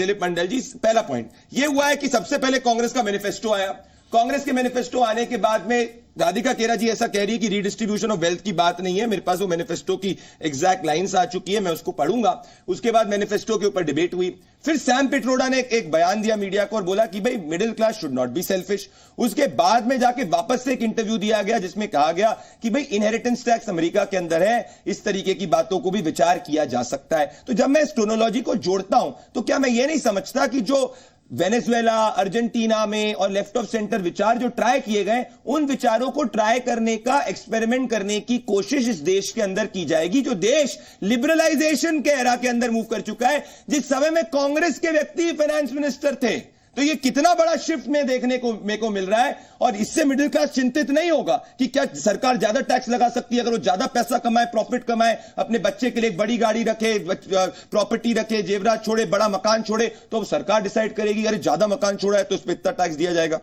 दिलीप मंडल जी, पहला पॉइंट ये हुआ है कि सबसे पहले कांग्रेस का मैनिफेस्टो आया। कांग्रेस के मैनिफेस्टो आने के बाद में राधिका केरा जी ऐसा कह रही है कि रीडिस्ट्रीब्यूशन ऑफ वेल्थ की बात नहीं है। मेरे पास वो मैनिफेस्टो की एग्जैक्ट लाइंस आ चुकी है, मैं उसको पढ़ूंगा। उसके बाद मैनिफेस्टो के ऊपर डिबेट हुई। फिर सैम पिट्रोडा ने एक बयान दिया मीडिया को और बोला कि भाई middle class should not be selfish. उसके बाद में जाके वापस से एक इंटरव्यू दिया गया जिसमें कहा गया कि भाई इनहेरिटेंस टैक्स अमेरिका के अंदर है, इस तरीके की बातों को भी विचार किया जा सकता है। तो जब मैं इस टोनोलॉजी को जोड़ता हूं तो क्या मैं ये नहीं समझता कि जो वेनेजुएला, अर्जेंटीना में और लेफ्ट ऑफ सेंटर विचार जो ट्राई किए गए, उन विचारों को ट्राई करने का, एक्सपेरिमेंट करने की कोशिश इस देश के अंदर की जाएगी, जो देश लिबरलाइजेशन के एरा के अंदर मूव कर चुका है। जिस समय में कांग्रेस के व्यक्ति फाइनेंस मिनिस्टर थे, तो ये कितना बड़ा शिफ्ट में देखने को मेरे को मिल रहा है। और इससे मिडिल क्लास चिंतित नहीं होगा कि क्या सरकार ज्यादा टैक्स लगा सकती है। अगर वो ज्यादा पैसा कमाए, प्रॉफिट कमाए, अपने बच्चे के लिए एक बड़ी गाड़ी रखे, प्रॉपर्टी रखे, जेवरात छोड़े, बड़ा मकान छोड़े, तो सरकार डिसाइड करेगी अरे ज्यादा मकान छोड़ा है तो उस पर इतना टैक्स दिया जाएगा।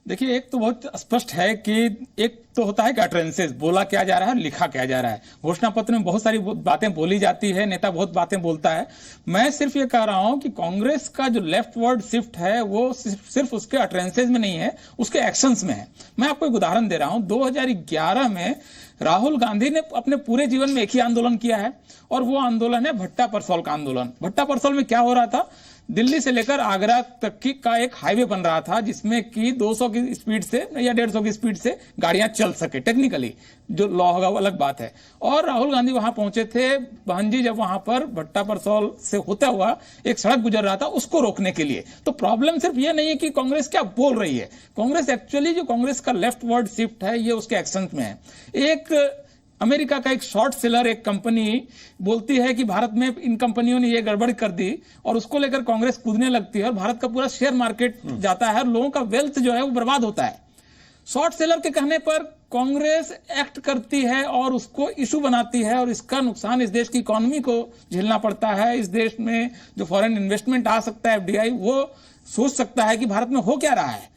देखिए, एक तो बहुत स्पष्ट है कि एक तो होता है कि अटरेंसेस, बोला क्या जा रहा है, लिखा क्या जा रहा है। घोषणा पत्र में बहुत सारी बातें बोली जाती है, नेता बहुत बातें बोलता है। मैं सिर्फ ये कह रहा हूं कि कांग्रेस का जो लेफ्ट वर्ड शिफ्ट है वो सिर्फ उसके अटरेंसेस में नहीं है, उसके एक्शंस में है। मैं आपको एक उदाहरण दे रहा हूं। 2011 में राहुल गांधी ने अपने पूरे जीवन में एक ही आंदोलन किया है और वो आंदोलन है भट्टा परसौल का आंदोलन। भट्टा परसौल में क्या हो रहा था? दिल्ली से लेकर आगरा तक की का एक हाईवे बन रहा था जिसमें कि 200 की स्पीड से या 150 की स्पीड से गाड़ियां चल सके। टेक्निकली जो लॉ होगा वो अलग बात है। और राहुल गांधी वहां पहुंचे थे। बहन जी जब वहां पर भट्टा परसौल से होता हुआ एक सड़क गुजर रहा था उसको रोकने के लिए। तो प्रॉब्लम सिर्फ ये नहीं है कि कांग्रेस क्या बोल रही है, कांग्रेस एक्चुअली जो कांग्रेस का लेफ्ट वर्ड शिफ्ट है ये उसके एक्शन में है। एक अमेरिका का एक शॉर्ट सेलर एक कंपनी बोलती है कि भारत में इन कंपनियों ने ये गड़बड़ कर दी और उसको लेकर कांग्रेस कूदने लगती है और भारत का पूरा शेयर मार्केट जाता है और लोगों का वेल्थ जो है वो बर्बाद होता है। शॉर्ट सेलर के कहने पर कांग्रेस एक्ट करती है और उसको इशू बनाती है और इसका नुकसान इस देश की इकोनॉमी को झेलना पड़ता है। इस देश में जो फॉरेन इन्वेस्टमेंट आ सकता है, FDI, वो सोच सकता है कि भारत में हो क्या रहा है।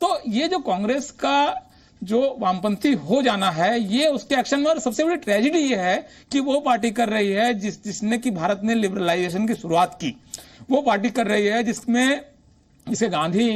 तो ये जो कांग्रेस का जो वामपंथी हो जाना है ये उसके एक्शन में, और सबसे बड़ी ट्रेजेडी ये है कि वो पार्टी कर रही है जिसने कि भारत में लिबरलाइजेशन की शुरुआत की। वो पार्टी कर रही है जिसमें इसे गांधी,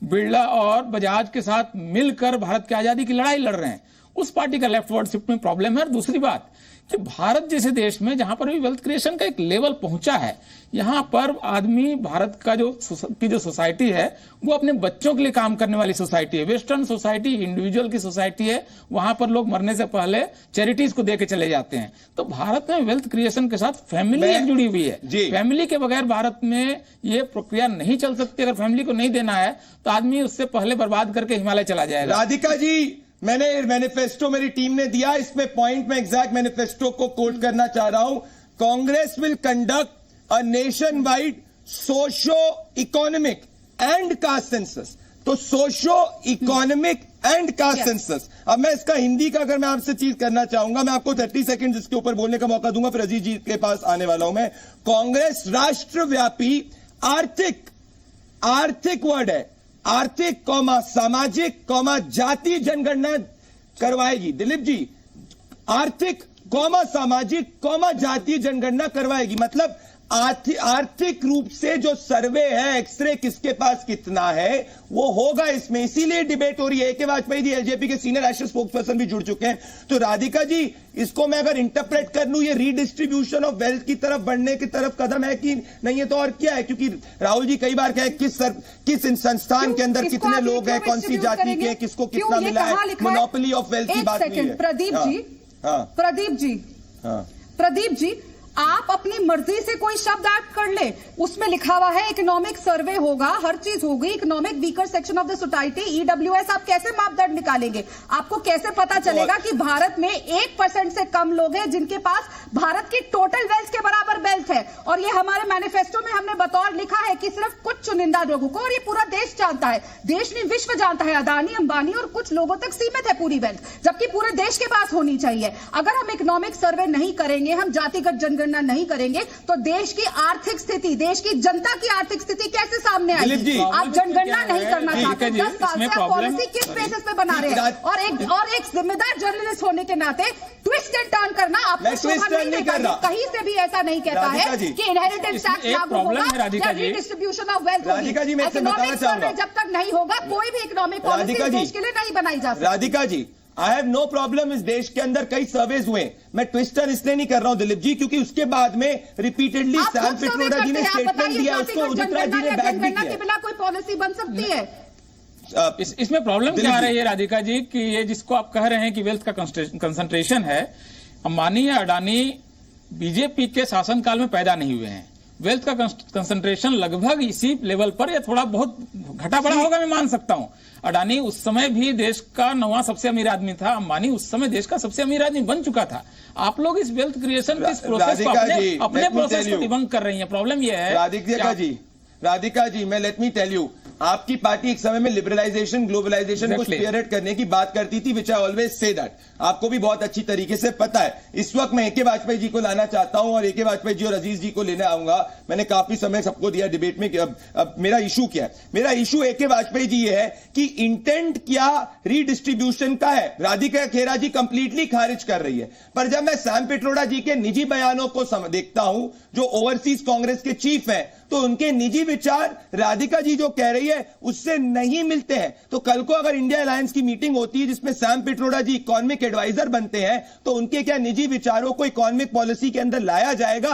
बिरला और बजाज के साथ मिलकर भारत की आजादी की लड़ाई लड़ रहे हैं। उस पार्टी का लेफ्ट वर्ड शिफ्ट में प्रॉब्लम है। और दूसरी बात कि भारत जैसे देश में जहां पर भी वेल्थ क्रिएशन का एक लेवल पहुंचा है, यहां पर आदमी, भारत का जो सोसाइटी है वो अपने बच्चों के लिए काम करने वाली सोसाइटी है। वेस्टर्न सोसाइटी इंडिविजुअल की सोसाइटी है, वहां पर लोग मरने से पहले चैरिटीज को दे के चले जाते हैं। तो भारत में वेल्थ क्रिएशन के साथ फैमिली एक जुड़ी हुई है। फैमिली के बगैर भारत में ये प्रक्रिया नहीं चल सकती। अगर फैमिली को नहीं देना है तो आदमी उससे पहले बर्बाद करके हिमालय चला जाएगा। राधिका जी, मैंने मैनिफेस्टो मेरी टीम ने दिया, इसमें पॉइंट में एग्जैक्ट मैनिफेस्टो को कोट करना चाह रहा हूं। Congress will conduct a nationwide socio economic and caste census. तो socio economic and caste census. अब मैं इसका हिंदी का अगर मैं आपसे चीज करना चाहूंगा, मैं आपको 30 सेकंड इसके ऊपर बोलने का मौका दूंगा, फिर अजीत जी के पास आने वाला हूं मैं। कांग्रेस राष्ट्रव्यापी आर्थिक वर्ड है, आर्थिक कौमा सामाजिक कौमा जाति जनगणना करवाएगी। दिलीप जी, आर्थिक कौमा सामाजिक कौमा जातीय जनगणना करवाएगी। मतलब आर्थिक रूप से जो सर्वे है, एक्सरे किसके पास कितना है वो होगा इसमें। इसीलिए डिबेट हो रही है। के वाजपेयी जी एलजेपी के सीनियर नेशनल स्पोक्स पर्सन भी जुड़ चुके हैं। तो राधिका जी, इसको मैं अगर इंटरप्रेट कर लूं, ये रीडिस्ट्रीब्यूशन ऑफ वेल्थ की तरफ बढ़ने की तरफ कदम है कि नहीं है? तो और क्या है? क्योंकि राहुल जी कई बार कहे किस संस्थान के अंदर कितने लोग हैं, कौन सी जाति के, किसको कितना मिला है, मोनोपोली ऑफ वेल्थ की बात नहीं है। प्रदीप जी, आप अपनी मर्जी से कोई शब्द ऐड कर ले, उसमें लिखा हुआ है इकोनॉमिक सर्वे होगा, हर चीज होगी, economic weaker section of the society, EWS। आप कैसे मापदंड निकालेंगे? आपको कैसे पता चलेगा कि भारत में 1% से कम लोग हैं जिनके पास भारत की टोटल वेल्थ के बराबर वेल्थ है? और ये हमारे मैनिफेस्टो में हमने बतौर लिखा है कि सिर्फ कुछ चुनिंदा लोगों को, और ये पूरा देश जानता है, देश नहीं विश्व जानता है, अदानी, अंबानी और कुछ लोगों तक सीमित है पूरी वेल्थ, जबकि पूरे देश के पास होनी चाहिए। अगर हम इकोनॉमिक सर्वे नहीं करेंगे, हम जातिगत जनगणना नहीं करेंगे, तो देश की आर्थिक स्थिति, देश की जनता की आर्थिक स्थिति कैसे सामने आएगी? आप जनगणना नहीं करना चाहते, 10 साल से आप पॉलिसी किस बेसिस पे बना रहे हैं? और एक जिम्मेदार जर्नलिस्ट होने के नाते ट्विस्ट एंड टर्न करना आपको शोभा नहीं देता। कहीं से भी ऐसा नहीं कहता है कि इनहेरिटेंस टैक्स लागू होगा Radhika ji, redistribution of wealth Radhika ji, मैं इससे बताना चाहूंगा, जब तक नहीं होगा कोई भी इकोनॉमिक पॉलिसी राधिका जी, देश के लिए नहीं बनाई जा सकती। Radhika ji, I have no problem, इस देश के अंदर कई सर्वेज हुए, मैं ट्विस्टर इसलिए नहीं कर रहा हूं दिलीप जी, क्योंकि उसके बाद में रिपीटेडली सैम पित्रोदा जी ने स्टेटमेंट दिया, उसको उदित राज जी ने बैक भी किया। बिना कोई पॉलिसी बन सकती है। इसमें प्रॉब्लम क्या आ रही है राधिका जी कि ये जिसको आप कह रहे हैं कि वेल्थ का कंसंट्रेशन है, अंबानी या अडानी बीजेपी के शासनकाल में पैदा नहीं हुए हैं। वेल्थ का कंसंट्रेशन लगभग इसी लेवल पर या थोड़ा बहुत घटा बढ़ा होगा, मैं मान सकता हूं। अडानी उस समय भी देश का 9वां सबसे अमीर आदमी था, अंबानी उस समय देश का सबसे अमीर आदमी बन चुका था। आप लोग इस वेल्थ क्रिएशन के इस प्रोसेस को अपने प्रोसेस को डिबंक कर रही हैं। प्रॉब्लम यह है राधिका जी, मैं लेट मी टेल यू, आपकी पार्टी एक समय में लिबरलाइजेशन ग्लोबलाइजेशन को स्पीयरहेड करने की बात करती थी, विच आई ऑलवेज से दैट, आपको भी बहुत अच्छी तरीके से पता है। इस वक्त मैं ए.के. वाजपेयी जी को लाना चाहता हूं और ए.के. वाजपेयी जी और अजीज जी को लेने आऊंगा। मैंने काफी समय सबको दिया डिबेट में कि अब मेरा इशू क्या है। मेरा इशू ए.के. वाजपेयी जी ये है कि इंटेंट क्या रीडिस्ट्रीब्यूशन का है, राधिका खेरा जी कंप्लीटली खारिज कर रही है। पर जब मैं सैम पित्रोदा जी के निजी बयानों को देखता हूं, जो ओवरसीज कांग्रेस के चीफ हैं, तो उनके निजी विचार राधिका जी जो कह रही है उससे नहीं मिलते हैं। तो कल को अगर इंडिया अलायंस की मीटिंग होती है जिसमें सैम पित्रोदा जी इकोनॉमिक एडवाइजर बनते हैं, तो उनके क्या निजी विचारों को इकोनॉमिक पॉलिसी के अंदर लाया जाएगा?